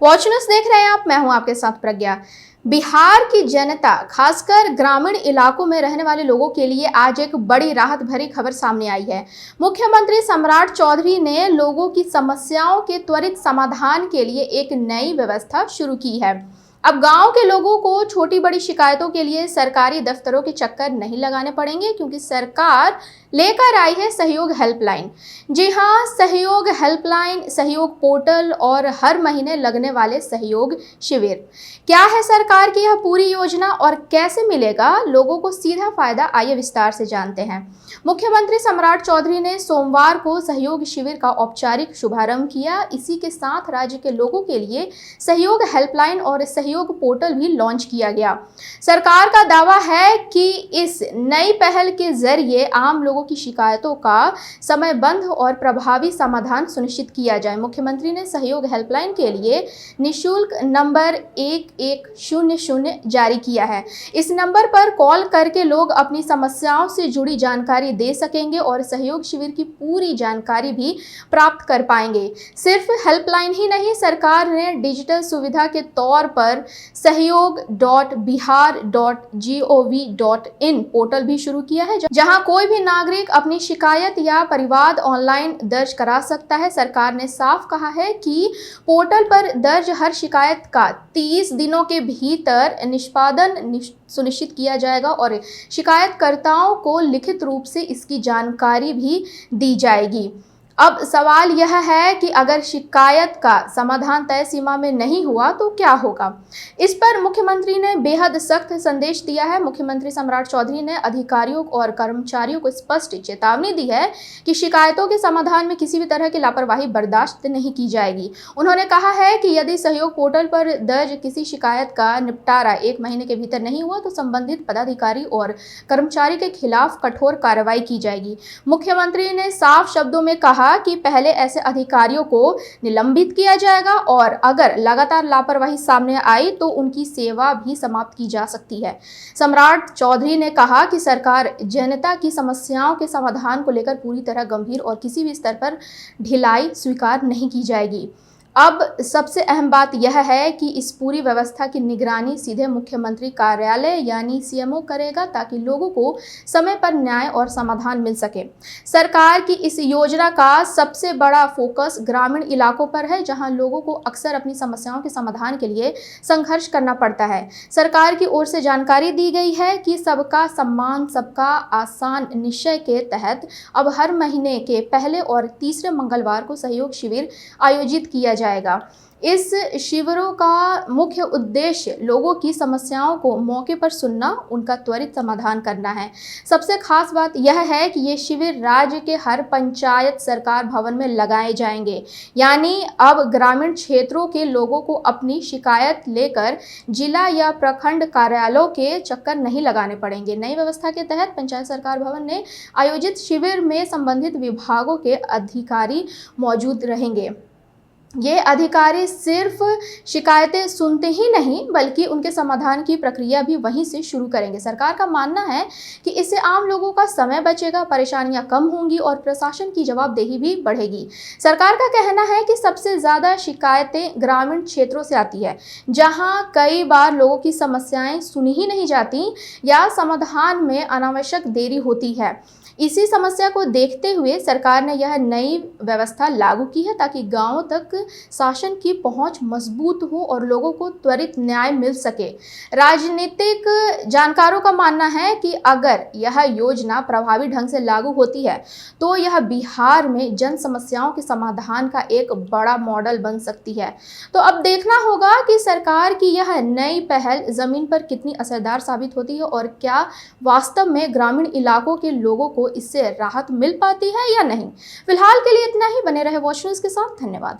Watch news देख रहे हैं आप, मैं हूं आपके साथ प्रज्ञा। बिहार की जनता, खासकर ग्रामीण इलाकों में रहने वाले लोगों के लिए आज एक बड़ी राहत भरी खबर सामने आई है। मुख्यमंत्री सम्राट चौधरी ने लोगों की समस्याओं के त्वरित समाधान के लिए एक नई व्यवस्था शुरू की है। अब गांव के लोगों को छोटी बड़ी शिकायतों के लिए सरकारी दफ्तरों के चक्कर नहीं लगाने पड़ेंगे, क्योंकि सरकार लेकर आई है सहयोग हेल्पलाइन। जी हां, सहयोग हेल्पलाइन, सहयोग पोर्टल और हर महीने लगने वाले सहयोग शिविर। क्या है सरकार की यह पूरी योजना और कैसे मिलेगा लोगों को सीधा फायदा, आइए विस्तार से जानते हैं। मुख्यमंत्री सम्राट चौधरी ने सोमवार को सहयोग शिविर का औपचारिक शुभारंभ किया। इसी के साथ राज्य के लोगों के लिए सहयोग हेल्पलाइन और सहयोग पोर्टल भी लॉन्च किया गया। सरकार का दावा है कि इस नई पहल के जरिए आम लोगों की शिकायतों का समयबद्ध और प्रभावी समाधान सुनिश्चित किया जाए। मुख्यमंत्री ने सहयोग हेल्पलाइन के लिए निःशुल्क नंबर 1100 जारी किया है। इस नंबर पर कॉल करके लोग अपनी समस्याओं से जुड़ी जानकारी दे सकेंगे और सहयोग शिविर की पूरी जानकारी भी प्राप्त कर पाएंगे। सिर्फ हेल्पलाइन ही नहीं, सरकार ने डिजिटल सुविधा के तौर पर सहयोग.bihar.gov.in पोर्टल भी शुरू किया है, जहां कोई भी नागरिक अपनी शिकायत या परिवाद ऑनलाइन दर्ज करा सकता है। सरकार ने साफ कहा है कि पोर्टल पर दर्ज हर शिकायत का 30 दिनों के भीतर निष्पादन सुनिश्चित किया जाएगा और शिकायतकर्ताओं को लिखित रूप से इसकी जानकारी भी दी जाएगी। अब सवाल यह है कि अगर शिकायत का समाधान तय सीमा में नहीं हुआ तो क्या होगा। इस पर मुख्यमंत्री ने बेहद सख्त संदेश दिया है। मुख्यमंत्री सम्राट चौधरी ने अधिकारियों और कर्मचारियों को स्पष्ट चेतावनी दी है कि शिकायतों के समाधान में किसी भी तरह की लापरवाही बर्दाश्त नहीं की जाएगी। उन्होंने कहा है कि यदि सहयोग पोर्टल पर दर्ज किसी शिकायत का निपटारा 1 महीने के भीतर नहीं हुआ तो संबंधित पदाधिकारी और कर्मचारी के खिलाफ कठोर कार्रवाई की जाएगी। मुख्यमंत्री ने साफ शब्दों में कहा कि पहले ऐसे अधिकारियों को निलंबित किया जाएगा और अगर लगातार लापरवाही सामने आई तो उनकी सेवा भी समाप्त की जा सकती है। सम्राट चौधरी ने कहा कि सरकार जनता की समस्याओं के समाधान को लेकर पूरी तरह गंभीर और किसी भी स्तर पर ढिलाई स्वीकार नहीं की जाएगी। अब सबसे अहम बात यह है कि इस पूरी व्यवस्था की निगरानी सीधे मुख्यमंत्री कार्यालय यानी सीएमओ करेगा, ताकि लोगों को समय पर न्याय और समाधान मिल सके। सरकार की इस योजना का सबसे बड़ा फोकस ग्रामीण इलाकों पर है, जहां लोगों को अक्सर अपनी समस्याओं के समाधान के लिए संघर्ष करना पड़ता है। सरकार की ओर से जानकारी दी गई है कि सबका सम्मान सबका आसान निश्चय के तहत अब हर महीने के पहले और तीसरे मंगलवार को सहयोग शिविर आयोजित किया जाएगा। इस शिविरों का मुख्य उद्देश्य लोगों की समस्याओं को मौके पर सुनना, उनका त्वरित समाधान करना है। सबसे खास बात यह है कि ये शिविर राज्य के हर पंचायत सरकार भवन में लगाए जाएंगे, यानी अब ग्रामीण क्षेत्रों के लोगों को अपनी शिकायत लेकर जिला या प्रखंड कार्यालयों के चक्कर नहीं लगाने पड़ेंगे। नई व्यवस्था के तहत पंचायत सरकार भवन में आयोजित शिविर में संबंधित विभागों के अधिकारी मौजूद रहेंगे। ये अधिकारी सिर्फ शिकायतें सुनते ही नहीं, बल्कि उनके समाधान की प्रक्रिया भी वहीं से शुरू करेंगे। सरकार का मानना है कि इससे आम लोगों का समय बचेगा, परेशानियां कम होंगी और प्रशासन की जवाबदेही भी बढ़ेगी। सरकार का कहना है कि सबसे ज़्यादा शिकायतें ग्रामीण क्षेत्रों से आती है, जहां कई बार लोगों की समस्याएं सुनी ही नहीं जाती या समाधान में अनावश्यक देरी होती है। इसी समस्या को देखते हुए सरकार ने यह नई व्यवस्था लागू की है, ताकि गांवों तक शासन की पहुंच मजबूत हो और लोगों को त्वरित न्याय मिल सके। राजनीतिक जानकारों का मानना है कि अगर यह योजना प्रभावी ढंग से लागू होती है तो यह बिहार में जन समस्याओं के समाधान का एक बड़ा मॉडल बन सकती है। तो अब देखना होगा कि सरकार की यह नई पहल जमीन पर कितनी असरदार साबित होती है और क्या वास्तव में ग्रामीण इलाकों के लोगों को इससे राहत मिल पाती है या नहीं। फिलहाल के लिए इतना ही। बने रहे वॉच न्यूज़ के साथ। धन्यवाद।